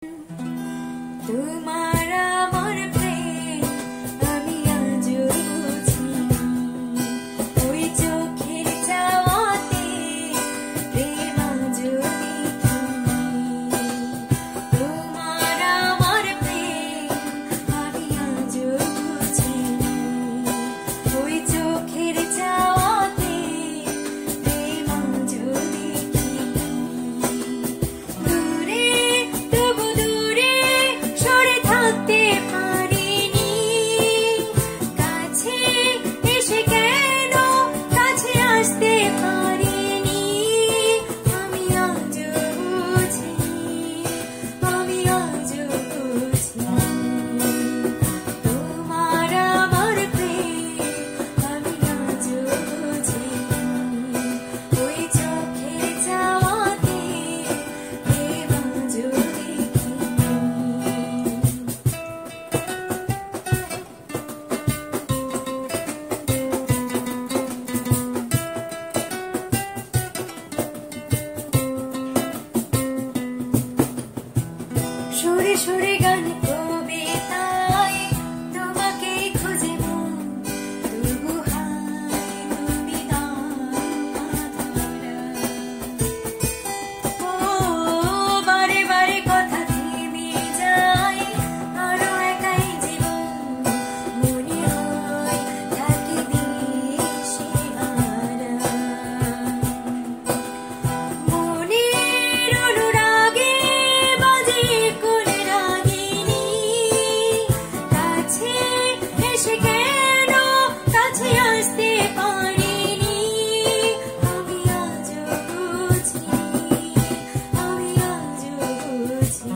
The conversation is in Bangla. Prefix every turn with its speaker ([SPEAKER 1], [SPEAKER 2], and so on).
[SPEAKER 1] তোমার আমার প্রেম আমি আজও বুঝি, ওই চোখের চাওয়াতে প্রেম আজও দেখি। তোমার আমার প্রেম আমি আজও বুঝি, ওই চোখের চাওয়াতে প্রেম আজও দেখি। দূরে তবু দূরে সরে থাকতে পারিনি, কাছে এসে কেন কাছে আসতে পারিনি। আমি আজও বুঝি, আমি আজও বুঝি, তোমার আমার প্রেম আমি আজও বুঝি, ওই চোখের চাওয়াতে প্রেম আজও দেখি। সুরে সুরে গান কবিতায় তোমাকে খুঁজে মন, তবু হায় তুমি দাও মাধুরা। ও বারে বারে কথা থেমে যায়, আরো একাই জীবন মনে হয় থাকি দিশেহারা। মনের অনুরাগে বাজে কোন রাগিনী, কাছে এসে কেন কাছে আসতে পারিনি। আমি আজও বুঝি, আমি আজও বুঝি,